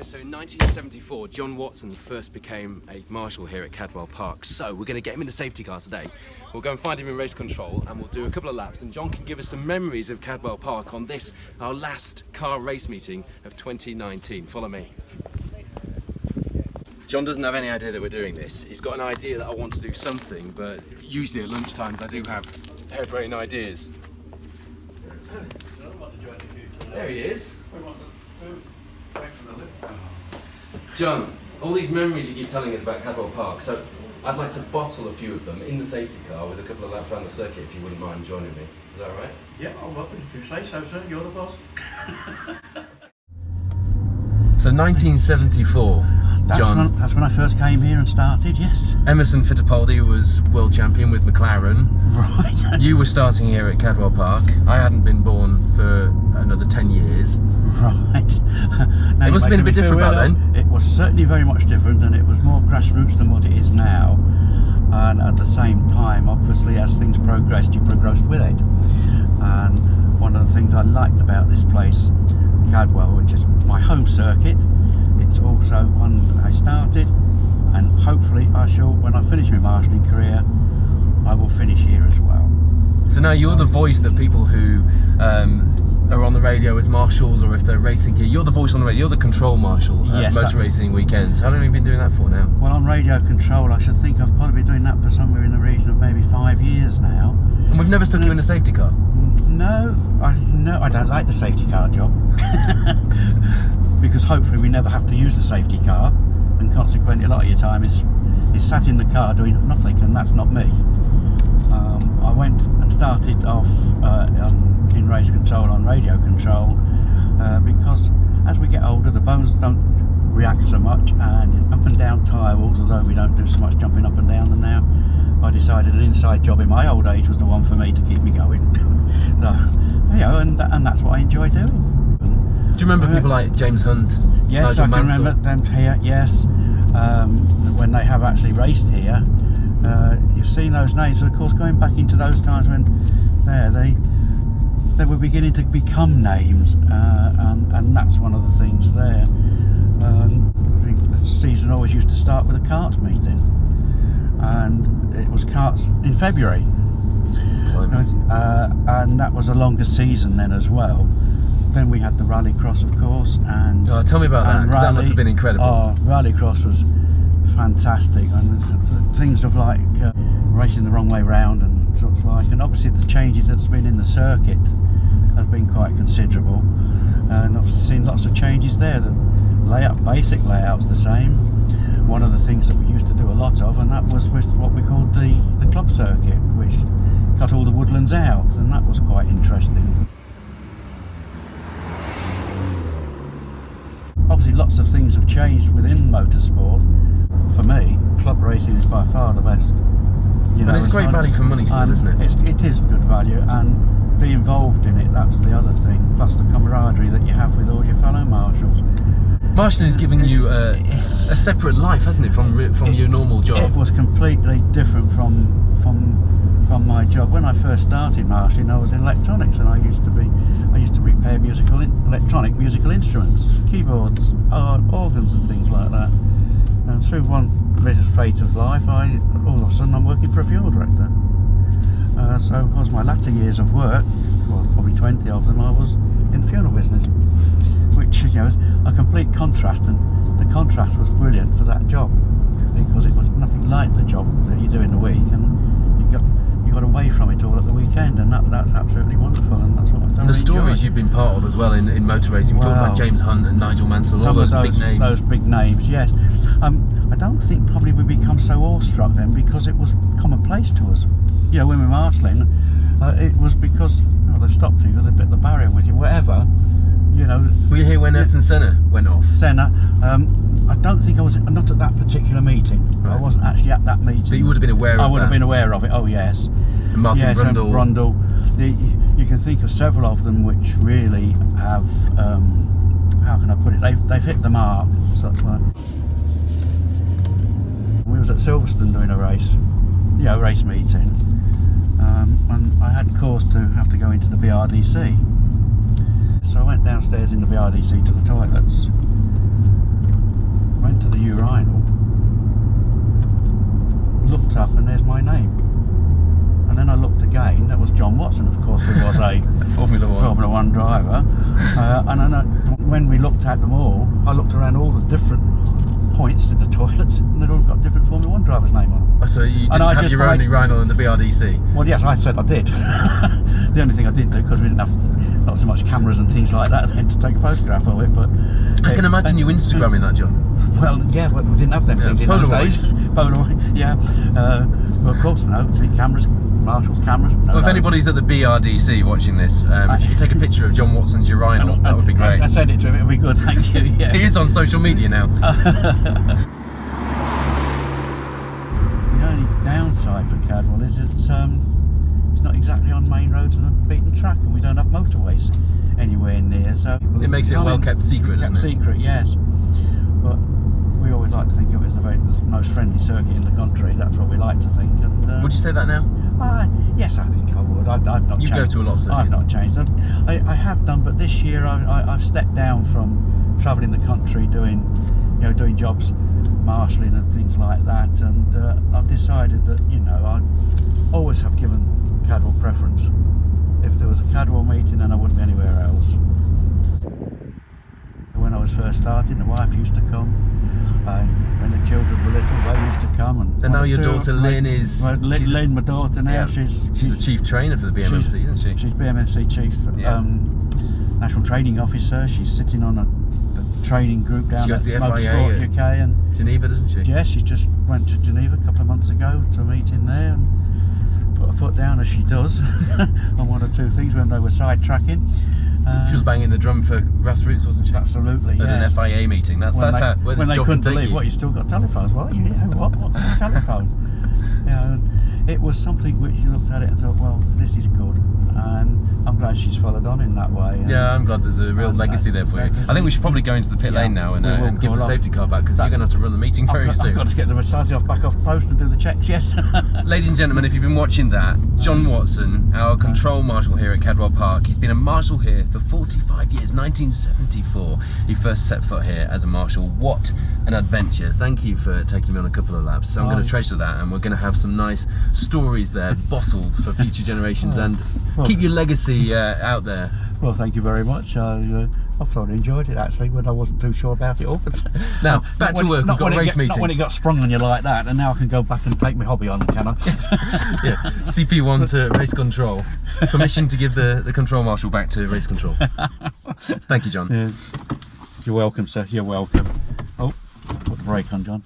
So in 1974, John Watson first became a marshal here at Cadwell Park. So we're going to get him in the safety car today. We'll go and find him in race control and we'll do a couple of laps. And John can give us some memories of Cadwell Park on this, our last car race meeting of 2019. Follow me. John doesn't have any idea that we're doing this. He's got an idea that I want to do something, but usually at lunchtimes I do have harebrained ideas. There he is. John, all these memories you keep telling us about Cadwell Park, so I'd like to bottle a few of them in the safety car with a couple of laps around the circuit if you wouldn't mind joining me. Is that all right? Yeah, I'm welcome if you say so, sir. You're the boss. So 1974, John. That's when I first came here and started, yes. Emmerson Fittipaldi was world champion with McLaren. Right. You were starting here at Cadwell Park. I hadn't been born for another 10 years. Right. It must have been a bit different back then. It was certainly very much different, and it was more grassroots than what it is now. And at the same time, obviously, as things progressed, you progressed with it. And one of the things I liked about this place, Cadwell, which is my home circuit, it's also one I started, and hopefully I shall, when I finish my marshalling career, I will finish here as well. So now you're the voice that people who are on the radio as marshals, or if they're racing here, you're the voice on the radio, you're the control marshal at motor racing weekends. How long have you been doing that for now? Well, on Radio Control, I should think I've probably been doing that for somewhere in the region of maybe 5 years now. And we've never stuck you in a safety car? No, I don't like the safety car job. Because hopefully we never have to use the safety car, and consequently a lot of your time is sat in the car doing nothing, and that's not me. I went and started off in race control on Radio Control because as we get older the bones don't react so much, and up and down tyre walls, although we don't do so much jumping up and down them now, I decided an inside job in my old age was the one for me to keep me going. So, you know, and that's what I enjoy doing. Do you remember people like James Hunt? Yes, I can remember them here, yes. When they have actually raced here, you've seen those names. Of course, going back into those times when they were beginning to become names, and that's one of the things there. I think the season always used to start with a kart meeting, and it was karts in February, and that was a longer season then as well. Then we had the rallycross, of course, and tell me about that, because that must have been incredible. Oh, rallycross was fantastic, and things of like racing the wrong way round and sort of like, and obviously the changes that's been in the circuit have been quite considerable, and I've seen lots of changes there. The basic layout's the same. One of the things that we used to do a lot of, and that was with what we called the club circuit, which cut all the woodlands out, and that was quite interesting. Obviously lots of things have changed within motorsport. For me, club racing is by far the best. You know, and it's great value for money still, isn't it? It is good value, and be involved in it, that's the other thing. Plus the camaraderie that you have with all your fellow marshals. Marshalling has given you a separate life, hasn't it, from your normal job? It was completely different from my job. When I first started marshalling, I was in electronics, and I used to repair electronic musical instruments, keyboards, organs and things like that. And through one fate of life, all of a sudden I'm working for a funeral director. So of course my latter years of work, well, probably 20 of them, I was in the funeral business, which, you know, is a complete contrast, and the contrast was brilliant for that job, because it was nothing like the job that you do in the week, and you got away from it all at the weekend, and that's absolutely wonderful, and that's what I've done. And the stories you've been part of as well in motor racing. We talked about James Hunt and Nigel Mansell, all those big names. Those big names, yes. I don't think probably we become so awestruck then, because it was commonplace to us. You know, when we're marshalling, it was because they've stopped you, they bit the barrier with you, whatever. You know. Were you here when Ayrton Senna went off? Senna. I don't think I was, not at that particular meeting. Right. I wasn't actually at that meeting. But you would have been aware of it? I would have been aware of it, oh yes. And Martin Brundle. You can think of several of them which really have, how can I put it, they've hit the mark, such like. We was at Silverstone doing a race meeting, and I had cause to have to go into the BRDC. So I went downstairs in the BRDC to the toilets, to the urinal, looked up, and there's my name. And then I looked again, that was John Watson, of course, who was a Formula One driver. And then when we looked at them all, I looked around all the different points in the toilets, and they'd all got different Formula One driver's name on them. Oh, so you didn't have your own urinal in the BRDC? Well, yes, I said I did. The only thing I didn't do, because we didn't have not so much cameras and things like that then to take a photograph of it, but... I can imagine you Instagramming that, John. Well, yeah, but we didn't have them things in those days. Polaroid, yeah. Well, of course, no, cameras, Marshall's cameras. Well, if anybody's at the BRDC watching this, if you could take a picture of John Watson's urinal, that would be great. I send it to him, it would be good, thank you. Yeah. He is on social media now. The only downside for Cadwell is it's not exactly on main roads and a beaten track, and we don't have motorways anywhere near, so... It makes it a well-kept secret, doesn't it? Secret, yes. But we always like to think it was the most friendly circuit in the country. That's what we like to think. And would you say that now? Yes, I think I would. I've not changed. You go to a lot of circuits. I've not changed. I have done, but this year I've stepped down from travelling the country doing jobs, marshalling and things like that, and I've decided that I always have given Cadwell preference. If there was a Cadwell meeting, then I wouldn't be anywhere else. When I was first starting, the wife used to come, and when the children were little, they used to come. And now your daughter Lynn is... Lynn, my daughter now, yeah, she's the chief trainer for the BMMC, isn't she? She's BMMC chief, national training officer. She's sitting on a training group down at Motorsport UK and Geneva, doesn't she? Yeah, she just went to Geneva a couple of months ago to a meeting there and put her foot down, as she does, on one or two things when they were sidetracking. She was banging the drum for grassroots, wasn't she? Absolutely, at an FIA meeting. That's when how when they couldn't believe you still got telephones. What? What's a telephone? And it was something which you looked at it and thought, well, this is good, and I'm glad she's followed on in that way. Yeah, I'm glad there's a real legacy there for you. I think we should probably go into the pit lane now and give the safety car back, because you're going to have to run the meeting very soon. I've got to get the Mercedes back off post and do the checks, yes. Ladies and gentlemen, if you've been watching that, John Watson, our control marshal here at Cadwell Park, he's been a marshal here for 45 years, 1974. He first set foot here as a marshal. What an adventure. Thank you for taking me on a couple of laps. So I'm going to treasure that, and we're going to have some nice stories there bottled for future generations and keep your legacy out there. Well, thank you very much. I've thoroughly enjoyed it, actually, when I wasn't too sure about it all. But now, back to work. We've got a race meeting. Not when it got sprung on you like that, and now I can go back and take my hobby on, can I? Yeah. CP1 to race control. Permission to give the control marshal back to race control. Thank you, John. Yeah. You're welcome, sir. You're welcome. Oh, put the brake on, John.